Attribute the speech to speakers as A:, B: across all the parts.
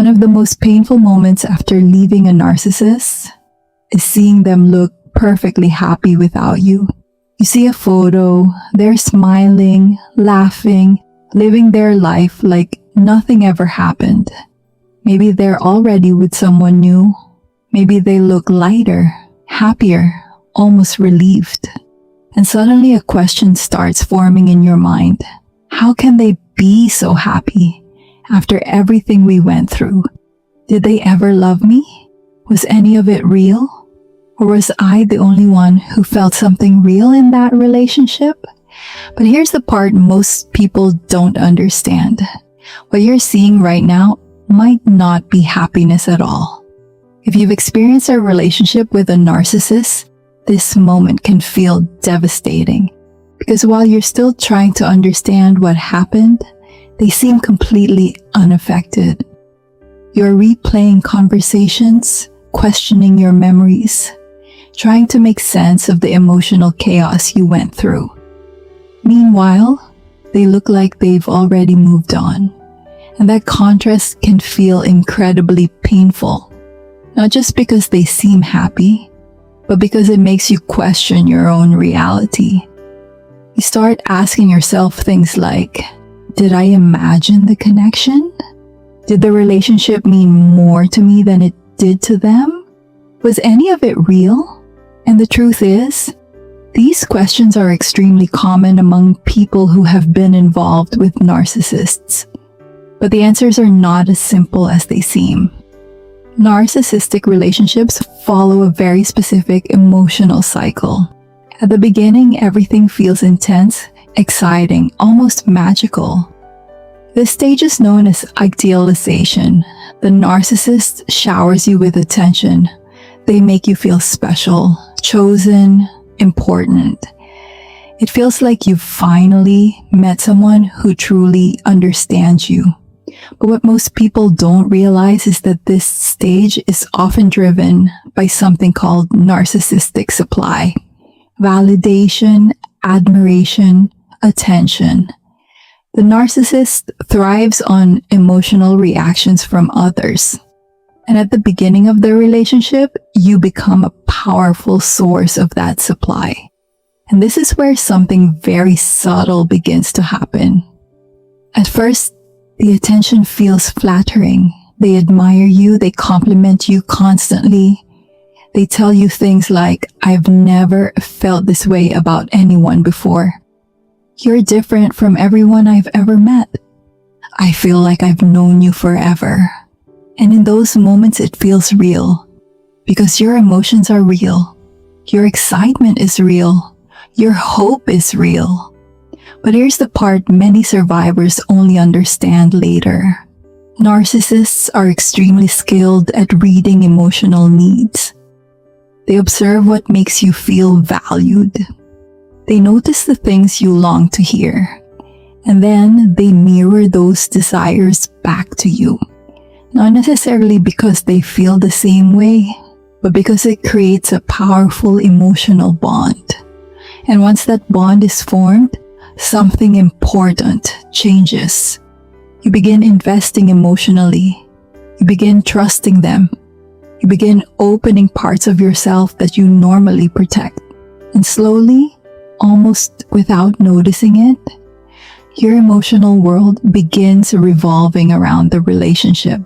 A: One of the most painful moments after leaving a narcissist is seeing them look perfectly happy without you. You see a photo, they're smiling, laughing, living their life like nothing ever happened. Maybe they're already with someone new. Maybe they look lighter, happier, almost relieved. And suddenly a question starts forming in your mind. How can they be so happy after everything we went through? Did they ever love me? Was any of it real? Or was I the only one who felt something real in that relationship? But here's the part most people don't understand. What you're seeing right now might not be happiness at all. If you've experienced a relationship with a narcissist, this moment can feel devastating. Because while you're still trying to understand what happened, they seem completely unaffected. You're replaying conversations, questioning your memories, trying to make sense of the emotional chaos you went through. Meanwhile, they look like they've already moved on. And that contrast can feel incredibly painful. Not just because they seem happy, but because it makes you question your own reality. You start asking yourself things like, did I imagine the connection? Did the relationship mean more to me than it did to them? Was any of it real? And the truth is, these questions are extremely common among people who have been involved with narcissists. But the answers are not as simple as they seem. Narcissistic relationships follow a very specific emotional cycle. At the beginning, everything feels intense, exciting, almost magical. This stage is known as idealization. The narcissist showers you with attention. They make you feel special, chosen, important. It feels like you've finally met someone who truly understands you. But what most people don't realize is that this stage is often driven by something called narcissistic supply. Validation, admiration, attention. The narcissist thrives on emotional reactions from others. And at the beginning of the relationship, you become a powerful source of that supply. And this is where something very subtle begins to happen. At first, the attention feels flattering. They admire you, they compliment you constantly. They tell you things like, I've never felt this way about anyone before. You're different from everyone I've ever met. I feel like I've known you forever. And in those moments, it feels real. Because your emotions are real. Your excitement is real. Your hope is real. But here's the part many survivors only understand later. Narcissists are extremely skilled at reading emotional needs. They observe what makes you feel valued. They notice the things you long to hear. And then they mirror those desires back to you. Not necessarily because they feel the same way, but because it creates a powerful emotional bond. And once that bond is formed, something important changes. You begin investing emotionally. You begin trusting them. You begin opening parts of yourself that you normally protect. And slowly, almost without noticing it, your emotional world begins revolving around the relationship.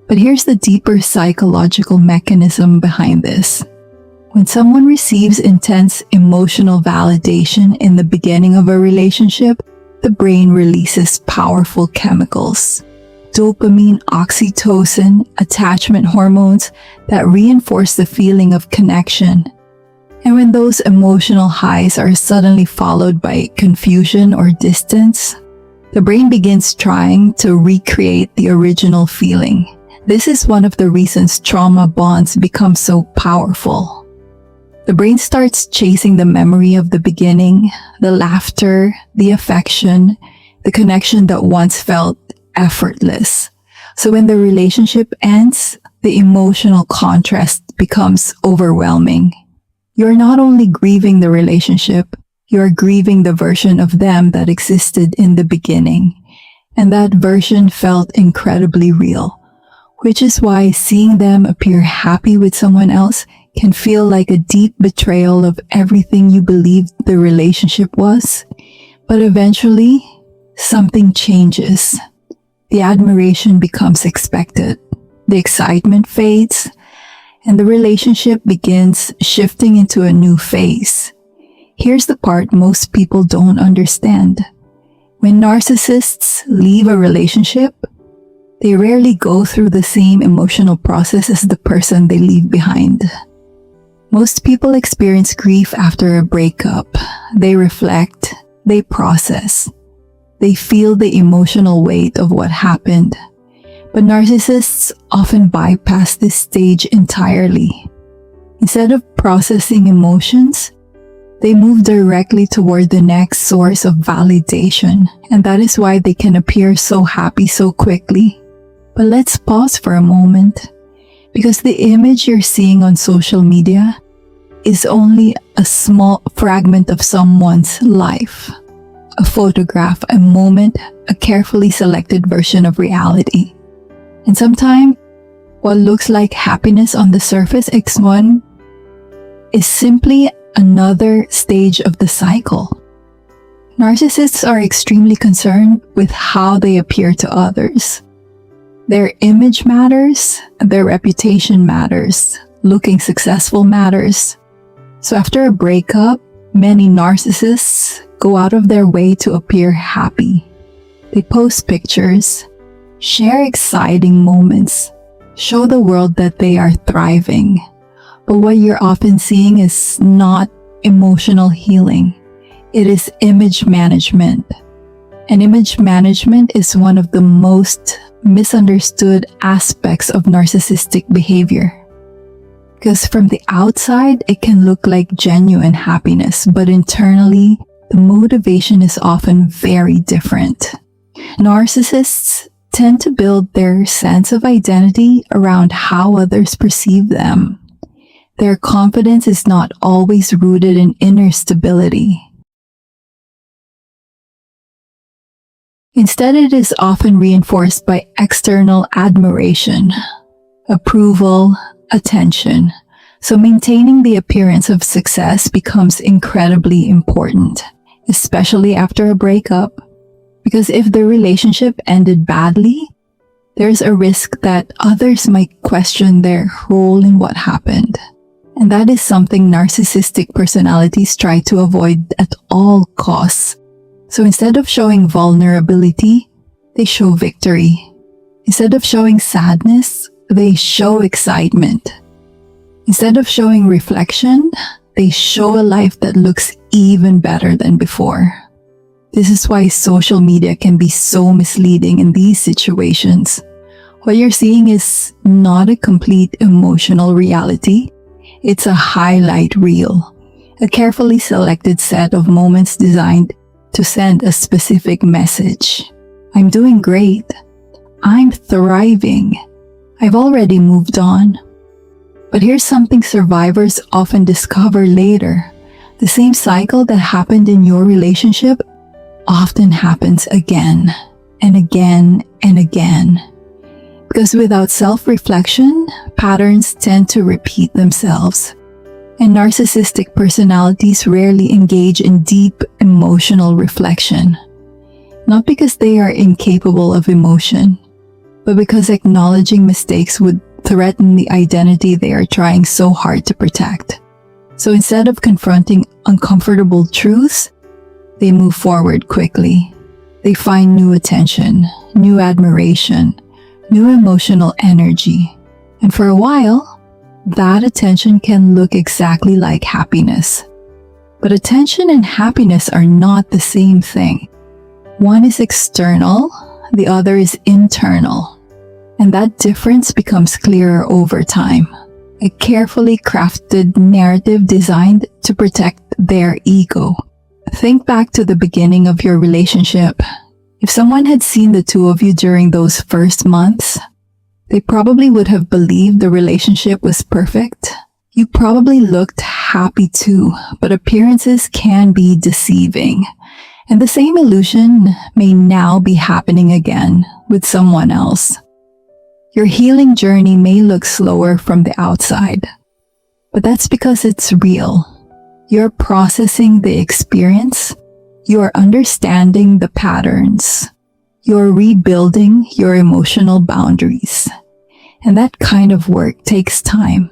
A: But here's the deeper psychological mechanism behind this. When someone receives intense emotional validation in the beginning of a relationship, the brain releases powerful chemicals. Dopamine, oxytocin, attachment hormones that reinforce the feeling of connection. And when those emotional highs are suddenly followed by confusion or distance, the brain begins trying to recreate the original feeling. This is one of the reasons trauma bonds become so powerful. The brain starts chasing the memory of the beginning, the laughter, the affection, the connection that once felt effortless. So when the relationship ends, the emotional contrast becomes overwhelming. You're not only grieving the relationship, you're grieving the version of them that existed in the beginning. And that version felt incredibly real. which is why seeing them appear happy with someone else can feel like a deep betrayal of everything you believed the relationship was. But eventually, something changes. The admiration becomes expected, the excitement fades, and the relationship begins shifting into a new phase. Here's the part most people don't understand. When narcissists leave a relationship, they rarely go through the same emotional process as the person they leave behind. Most people experience grief after a breakup. They reflect, they process, they feel the emotional weight of what happened. But narcissists often bypass this stage entirely. Instead of processing emotions, they move directly toward the next source of validation, and that is why they can appear so happy so quickly. But let's pause for a moment, because the image you're seeing on social media is only a small fragment of someone's life. A photograph, a moment, a carefully selected version of reality. And sometimes, what looks like happiness on the surface X1 is simply another stage of the cycle. Narcissists are extremely concerned with how they appear to others. Their image matters, their reputation matters, looking successful matters. So after a breakup, many narcissists go out of their way to appear happy. They post pictures, share exciting moments, show the world that they are thriving. But what you're often seeing is not emotional healing. It is image management. And image management is one of the most misunderstood aspects of narcissistic behavior. Because from the outside, it can look like genuine happiness, but internally, the motivation is often very different. Narcissists tend to build their sense of identity around how others perceive them. Their confidence is not always rooted in inner stability. Instead, it is often reinforced by external admiration, approval, attention. So maintaining the appearance of success becomes incredibly important, especially after a breakup. Because if the relationship ended badly, there's a risk that others might question their role in what happened. And that is something narcissistic personalities try to avoid at all costs. So instead of showing vulnerability, they show victory. Instead of showing sadness, they show excitement. Instead of showing reflection, they show a life that looks even better than before. This is why social media can be so misleading in these situations. What you're seeing is not a complete emotional reality. It's a highlight reel, a carefully selected set of moments designed to send a specific message. I'm doing great. I'm thriving. I've already moved on. But here's something survivors often discover later. The same cycle that happened in your relationship often happens again and again and again. Because without self-reflection, patterns tend to repeat themselves. And narcissistic personalities rarely engage in deep emotional reflection. Not because they are incapable of emotion, but because acknowledging mistakes would threaten the identity they are trying so hard to protect. So instead of confronting uncomfortable truths, they move forward quickly. They find new attention, new admiration, new emotional energy. And for a while, that attention can look exactly like happiness. But attention and happiness are not the same thing. One is external, the other is internal. And that difference becomes clearer over time. A carefully crafted narrative designed to protect their ego. Think back to the beginning of your relationship. If someone had seen the two of you during those first months, they probably would have believed the relationship was perfect. You probably looked happy too, but appearances can be deceiving. And the same illusion may now be happening again with someone else. Your healing journey may look slower from the outside, but that's because it's real. You're processing the experience, you're understanding the patterns, you're rebuilding your emotional boundaries. And that kind of work takes time,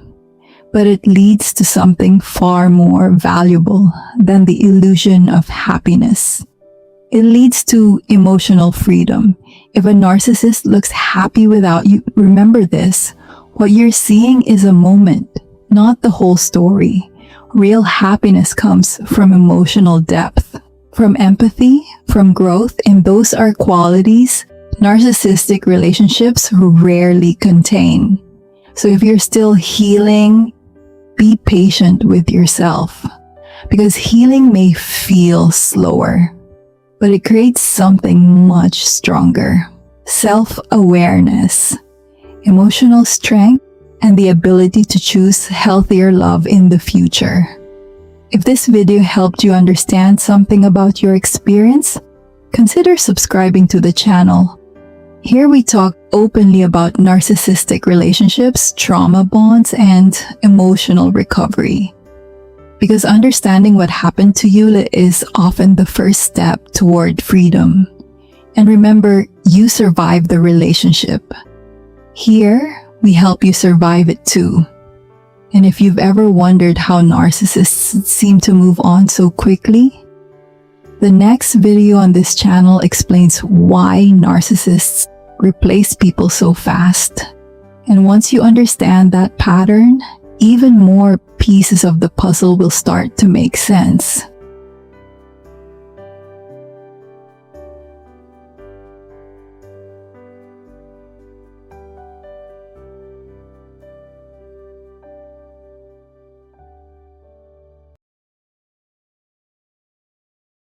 A: but it leads to something far more valuable than the illusion of happiness. It leads to emotional freedom. If a narcissist looks happy without you, remember this: what you're seeing is a moment, not the whole story. Real happiness comes from emotional depth, from empathy, from growth, and those are qualities narcissistic relationships rarely contain. So if you're still healing, be patient with yourself, because healing may feel slower, but it creates something much stronger: self-awareness, emotional strength, and the ability to choose healthier love in the future. If this video helped you understand something about your experience, consider subscribing to the channel. Here we talk openly about narcissistic relationships, trauma bonds, and emotional recovery. Because understanding what happened to you is often the first step toward freedom. And remember, you survived the relationship. Here, we help you survive it too. And if you've ever wondered how narcissists seem to move on so quickly, the next video on this channel explains why narcissists replace people so fast. And once you understand that pattern, even more pieces of the puzzle will start to make sense.